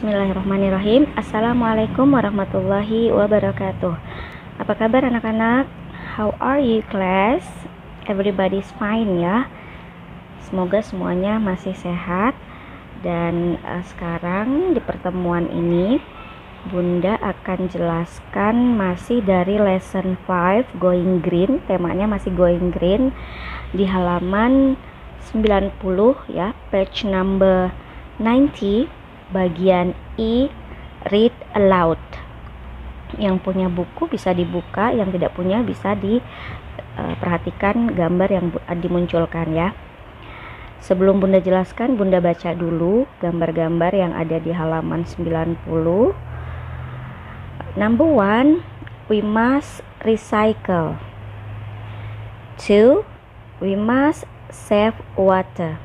Bismillahirrahmanirrahim. Assalamualaikum warahmatullahi wabarakatuh. Apa kabar anak-anak? How are you class? Everybody's fine ya. Semoga semuanya masih sehat. Dan sekarang di pertemuan ini Bunda akan jelaskan masih dari lesson 5 Going Green. Temanya masih Going Green di halaman 90 ya, page number 90. Bagian E, read aloud. Yang punya buku bisa dibuka, yang tidak punya bisa diperhatikan gambar yang dimunculkan ya. Sebelum Bunda jelaskan, Bunda baca dulu gambar-gambar yang ada di halaman 90. Number 1, we must recycle. 2, we must save water.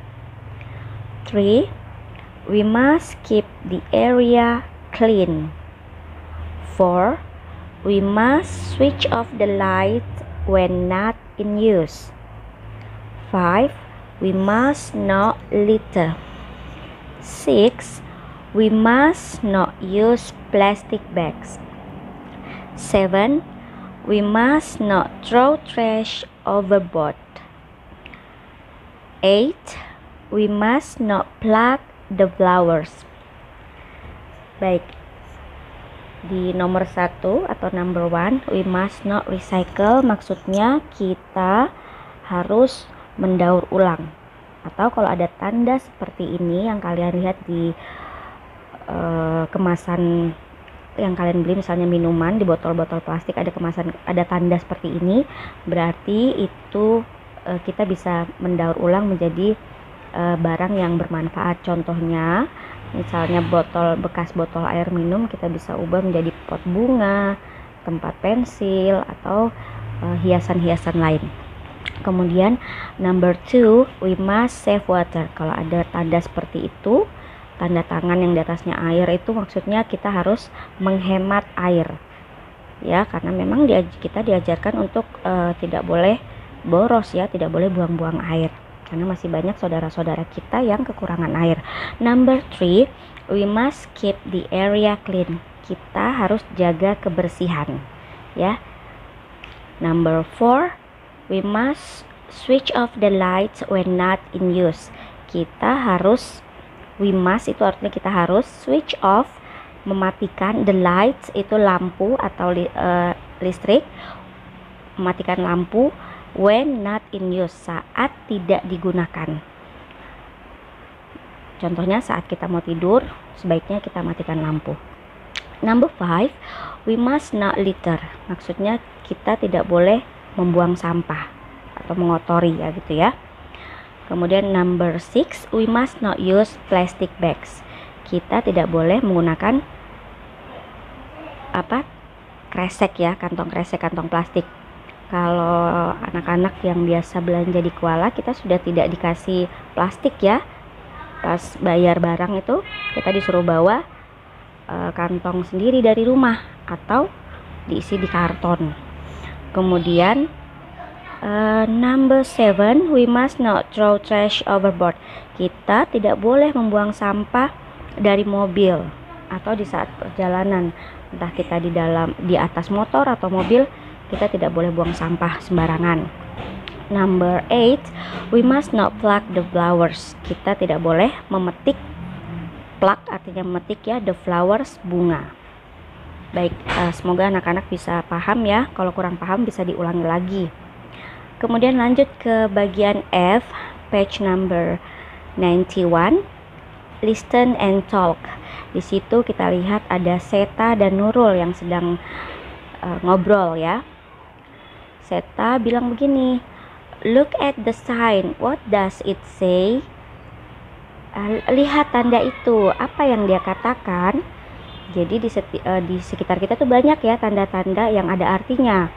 3, we must keep the area clean. 4, we must switch off the light when not in use. 5, we must not litter. 6, we must not use plastic bags. 7, we must not throw trash overboard. 8, we must not pluck the flowers. Baik, di nomor 1 atau number 1, we must not recycle, maksudnya kita harus mendaur ulang. Atau kalau ada tanda seperti ini yang kalian lihat di kemasan yang kalian beli, misalnya minuman di botol-botol plastik, ada kemasan, ada tanda seperti ini, berarti itu kita bisa mendaur ulang menjadi barang yang bermanfaat. Contohnya misalnya bekas botol air minum kita bisa ubah menjadi pot bunga, tempat pensil, atau hiasan-hiasan lain. Kemudian number 2, we must save water. Kalau ada tanda seperti itu, tanda tangan yang di atasnya air, itu maksudnya kita harus menghemat air ya, karena memang kita diajarkan untuk tidak boleh boros ya, tidak boleh buang-buang air, karena masih banyak saudara-saudara kita yang kekurangan air. Number 3, we must keep the area clean. Kita harus jaga kebersihan ya. Number 4, we must switch off the lights when not in use. We must itu artinya kita harus switch off, mematikan, the lights itu lampu atau listrik, mematikan lampu when not in use, saat tidak digunakan. Contohnya saat kita mau tidur, sebaiknya kita matikan lampu. Number 5, we must not litter. Maksudnya kita tidak boleh membuang sampah atau mengotori ya gitu ya. Kemudian number 6, we must not use plastic bags. Kita tidak boleh menggunakan kresek ya, kantong kresek, kantong plastik. Kalau anak-anak yang biasa belanja di Kuala, kita sudah tidak dikasih plastik ya. Pas bayar barang itu kita disuruh bawa kantong sendiri dari rumah atau diisi di karton. Kemudian number 7, we must not throw trash overboard. Kita tidak boleh membuang sampah dari mobil atau di saat perjalanan, entah kita di atas motor atau mobil, kita tidak boleh buang sampah sembarangan. Number 8, we must not pluck the flowers. Kita tidak boleh memetik, pluck artinya memetik ya, the flowers, bunga. Baik, semoga anak-anak bisa paham ya. Kalau kurang paham bisa diulangi lagi. Kemudian lanjut ke bagian F, page number 91, listen and talk. Di situ kita lihat ada Seta dan Nurul yang sedang ngobrol ya. Seta bilang begini, look at the sign, what does it say? Lihat tanda itu, apa yang dia katakan? Jadi di sekitar kita tuh banyak ya tanda-tanda yang ada artinya.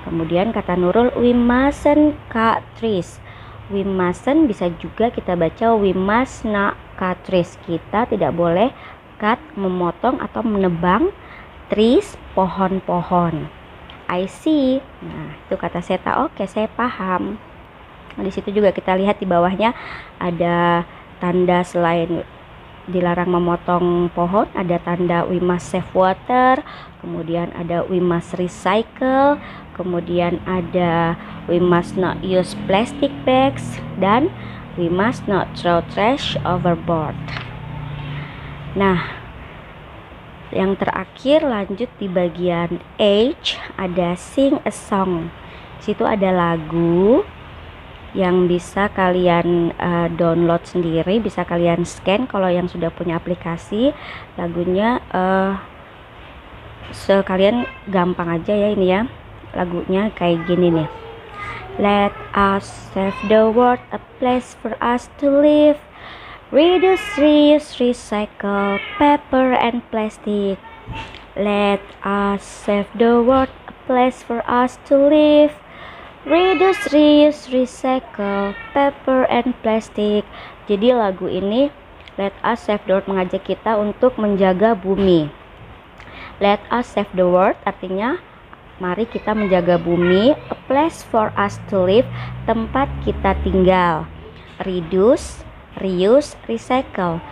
Kemudian kata Nurul, we mustn't cut trees. We mustn't bisa juga kita baca we must not cut trees. Kita tidak boleh cut, memotong atau menebang trees, pohon-pohon. I see. Nah, itu kata Seta. Oke, saya paham. Di situ juga kita lihat di bawahnya ada tanda selain dilarang memotong pohon, ada tanda we must save water, kemudian ada we must recycle, kemudian ada we must not use plastic bags, dan we must not throw trash overboard. Nah, yang terakhir lanjut di bagian H, ada sing a song. Situ ada lagu yang bisa kalian download sendiri, bisa kalian scan kalau yang sudah punya aplikasi. Lagunya sekalian gampang aja ya ini ya. Lagunya kayak gini nih. Let us save the world, a place for us to live. Reduce, reuse, recycle paper and plastic. Let us save the world, a place for us to live. Reduce, reuse, recycle paper and plastic. Jadi lagu ini Let Us Save the World mengajak kita untuk menjaga bumi. Let us save the world artinya mari kita menjaga bumi. A place for us to live, tempat kita tinggal. Reduce, reuse, recycle.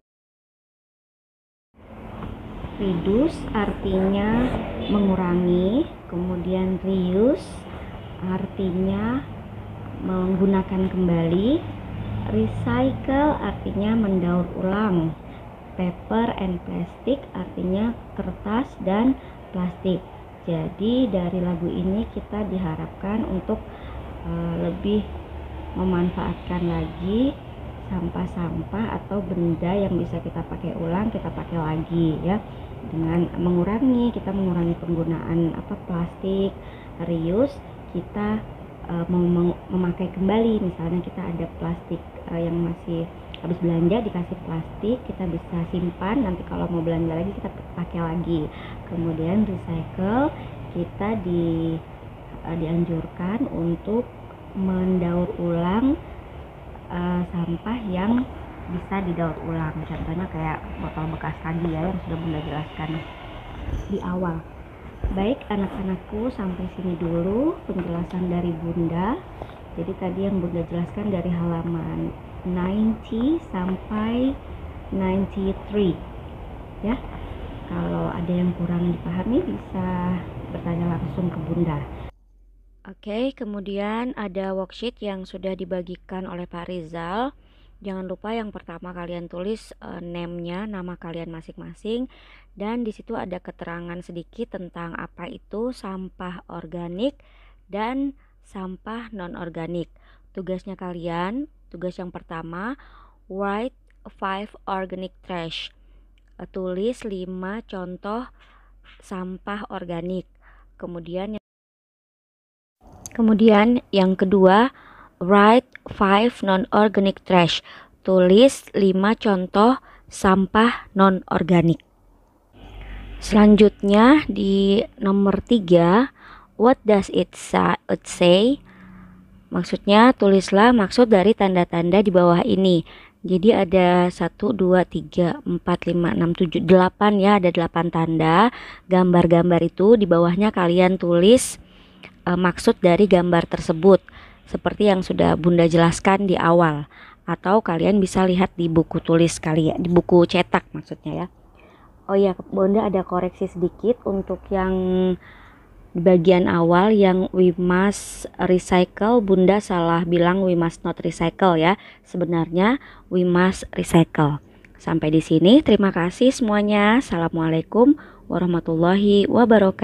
Reduce artinya mengurangi, kemudian reuse artinya menggunakan kembali, recycle artinya mendaur ulang, paper and plastic artinya kertas dan plastik. Jadi dari lagu ini kita diharapkan untuk lebih memanfaatkan lagi sampah-sampah atau benda yang bisa kita pakai ulang, kita pakai lagi ya, dengan mengurangi, kita mengurangi penggunaan plastik. Reuse, kita memakai kembali, misalnya kita ada plastik yang masih habis belanja dikasih plastik, kita bisa simpan, nanti kalau mau belanja lagi kita pakai lagi. Kemudian recycle, kita dianjurkan untuk mendaur ulang sampah yang bisa didaur ulang, contohnya kayak botol bekas tadi ya yang sudah Bunda jelaskan di awal. Baik anak-anakku, sampai sini dulu penjelasan dari Bunda. Jadi tadi yang Bunda jelaskan dari halaman 90 sampai 93 ya. Kalau ada yang kurang dipahami bisa bertanya langsung ke Bunda. Oke, kemudian ada worksheet yang sudah dibagikan oleh Pak Rizal. Jangan lupa yang pertama kalian tulis name-nya, nama kalian masing-masing, dan di situ ada keterangan sedikit tentang apa itu sampah organik dan sampah non-organik. Tugasnya kalian, tugas yang pertama, write 5 organic trash. Tulis 5 contoh sampah organik. Kemudian yang kedua, write 5 non-organic trash. Tulis 5 contoh sampah non-organik. Selanjutnya di nomor 3, what does it say? Maksudnya tulislah maksud dari tanda-tanda di bawah ini. Jadi ada 1, 2, 3, 4, 5, 6, 7, 8 ya, ada 8 tanda. Gambar-gambar itu di bawahnya kalian tulis maksud dari gambar tersebut, seperti yang sudah Bunda jelaskan di awal, atau kalian bisa lihat di buku tulis kalian, di buku cetak maksudnya ya. Oh ya, Bunda ada koreksi sedikit untuk yang di bagian awal yang we must recycle, Bunda salah bilang we must not recycle ya. Sebenarnya we must recycle. Sampai di sini, terima kasih semuanya. Assalamualaikum warahmatullahi wabarakatuh.